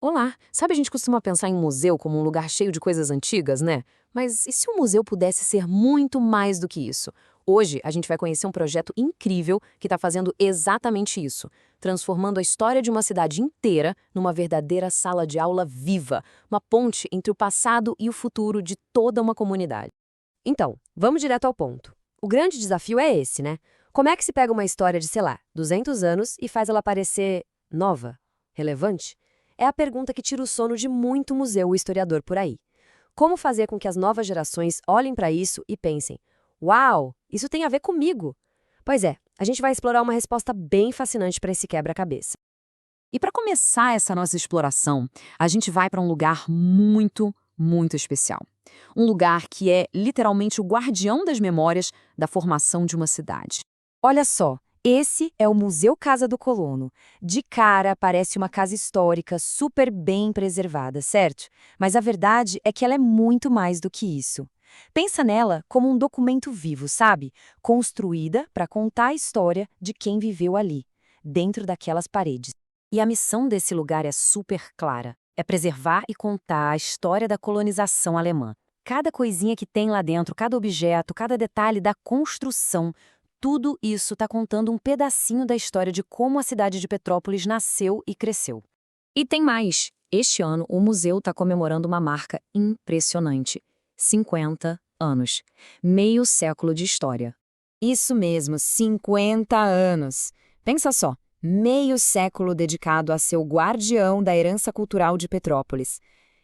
Olá, sabe a gente costuma pensar em museu como um lugar cheio de coisas antigas, né? Mas e se o museu pudesse ser muito mais do que isso? Hoje a gente vai conhecer um projeto incrível que está fazendo exatamente isso, transformando a história de uma cidade inteira numa verdadeira sala de aula viva, uma ponte entre o passado e o futuro de toda uma comunidade. Então, vamos direto ao ponto. O grande desafio é esse, né? Como é que se pega uma história de, sei lá, 200 anos e faz ela parecer nova, relevante? É a pergunta que tira o sono de muito museu ou historiador por aí. Como fazer com que as novas gerações olhem para isso e pensem: uau, isso tem a ver comigo? Pois é, a gente vai explorar uma resposta bem fascinante para esse quebra-cabeça. E para começar essa nossa exploração, a gente vai para um lugar muito especial. Um lugar que é literalmente o guardião das memórias da formação de uma cidade. Olha só, esse é o Museu Casa do Colono. De cara, parece uma casa histórica super bem preservada, certo? Mas a verdade é que ela é muito mais do que isso. Pensa nela como um documento vivo, sabe? Construída para contar a história de quem viveu ali, dentro daquelas paredes. E a missão desse lugar é super clara. É preservar e contar a história da colonização alemã. Cada coisinha que tem lá dentro, cada objeto, cada detalhe da construção, tudo isso está contando um pedacinho da história de como a cidade de Petrópolis nasceu e cresceu. E tem mais. Este ano, o museu está comemorando uma marca impressionante: 50 anos. Meio século de história. Isso mesmo, 50 anos. Pensa só, meio século dedicado a ser o guardião da herança cultural de Petrópolis.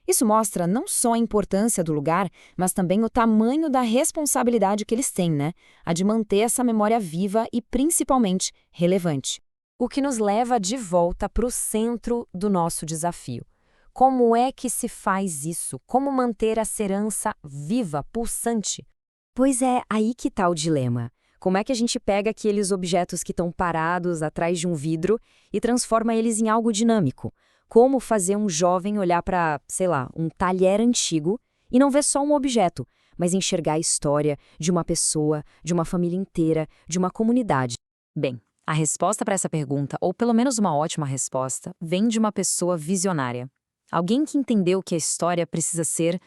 Isso mostra não só a importância do lugar, mas também o tamanho da responsabilidade que eles têm, né? A de manter essa memória viva e, principalmente, relevante. O que nos leva de volta para o centro do nosso desafio. Como é que se faz isso? Como manter essa herança viva, pulsante? Pois é, aí que está o dilema. Como é que a gente pega aqueles objetos que estão parados atrás de um vidro e transforma eles em algo dinâmico? Como fazer um jovem olhar para, sei lá, um talher antigo e não ver só um objeto, mas enxergar a história de uma pessoa, de uma família inteira, de uma comunidade? Bem, a resposta para essa pergunta, ou pelo menos uma ótima resposta, vem de uma pessoa visionária. Alguém que entendeu que a história precisa ser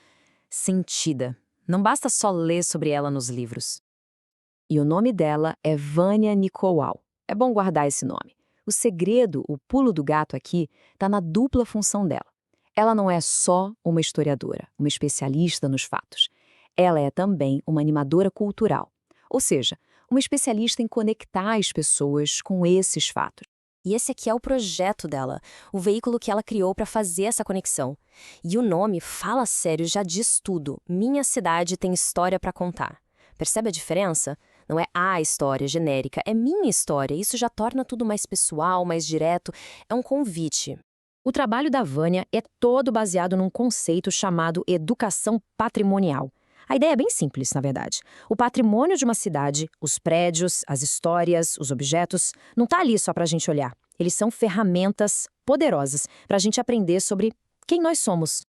sentida. Não basta só ler sobre ela nos livros. E o nome dela é Vânia Nicolau. É bom guardar esse nome. O segredo, o pulo do gato aqui, está na dupla função dela. Ela não é só uma historiadora, uma especialista nos fatos. Ela é também uma animadora cultural, ou seja, uma especialista em conectar as pessoas com esses fatos. E esse aqui é o projeto dela, o veículo que ela criou para fazer essa conexão. E o nome, fala sério, já diz tudo. Minha cidade tem história para contar. Percebe a diferença? Não é a história genérica, é minha história. Isso já torna tudo mais pessoal, mais direto. É um convite. O trabalho da Vânia é todo baseado num conceito chamado educação patrimonial. A ideia é bem simples, na verdade. O patrimônio de uma cidade, os prédios, as histórias, os objetos, não está ali só para a gente olhar. Eles são ferramentas poderosas para a gente aprender sobre quem nós somos.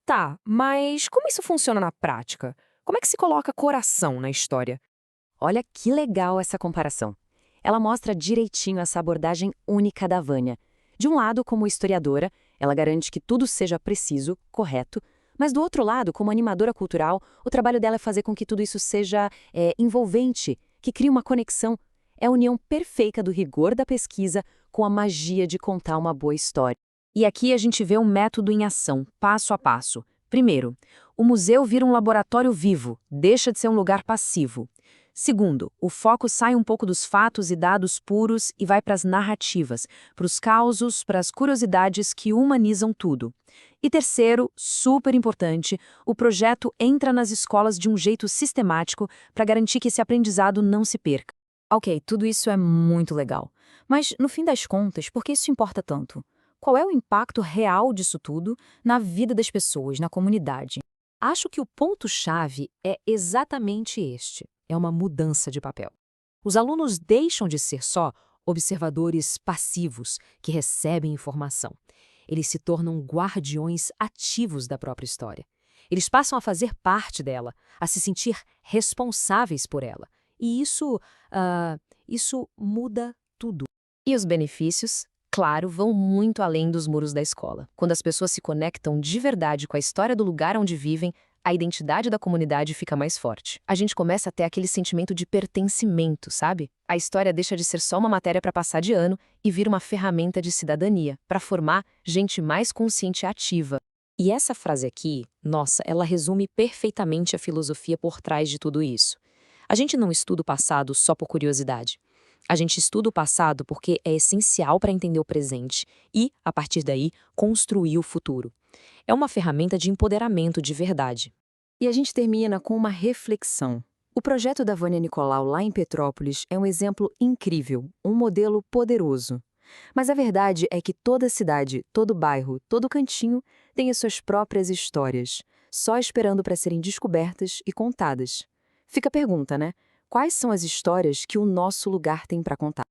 Tá, mas como isso funciona na prática? Como é que se coloca coração na história? Olha que legal essa comparação. Ela mostra direitinho essa abordagem única da Vânia. De um lado, como historiadora, ela garante que tudo seja preciso, correto, mas do outro lado, como animadora cultural, o trabalho dela é fazer com que tudo isso seja envolvente, que crie uma conexão. É a união perfeita do rigor da pesquisa com a magia de contar uma boa história. E aqui a gente vê um método em ação, passo a passo. Primeiro, o museu vira um laboratório vivo, deixa de ser um lugar passivo. Segundo, o foco sai um pouco dos fatos e dados puros e vai para as narrativas, para os causos, para as curiosidades que humanizam tudo. E terceiro, super importante, o projeto entra nas escolas de um jeito sistemático para garantir que esse aprendizado não se perca. Ok, tudo isso é muito legal. Mas, no fim das contas, por que isso importa tanto? Qual é o impacto real disso tudo na vida das pessoas, na comunidade? Acho que o ponto-chave é exatamente este. É uma mudança de papel. Os alunos deixam de ser só observadores passivos que recebem informação. Eles se tornam guardiões ativos da própria história. Eles passam a fazer parte dela, a se sentir responsáveis por ela. E isso muda tudo. E os benefícios? claro, vão muito além dos muros da escola. Quando as pessoas se conectam de verdade com a história do lugar onde vivem, a identidade da comunidade fica mais forte. A gente começa a ter aquele sentimento de pertencimento, sabe? A história deixa de ser só uma matéria para passar de ano e vira uma ferramenta de cidadania, para formar gente mais consciente e ativa. E essa frase aqui, nossa, ela resume perfeitamente a filosofia por trás de tudo isso. A gente não estuda o passado só por curiosidade. A gente estuda o passado porque é essencial para entender o presente e, a partir daí, construir o futuro. É uma ferramenta de empoderamento de verdade. E a gente termina com uma reflexão. O projeto da Vânia Nicolau lá em Petrópolis é um exemplo incrível, um modelo poderoso. Mas a verdade é que toda cidade, todo bairro, todo cantinho tem as suas próprias histórias, só esperando para serem descobertas e contadas. Fica a pergunta, né? Quais são as histórias que o nosso lugar tem para contar?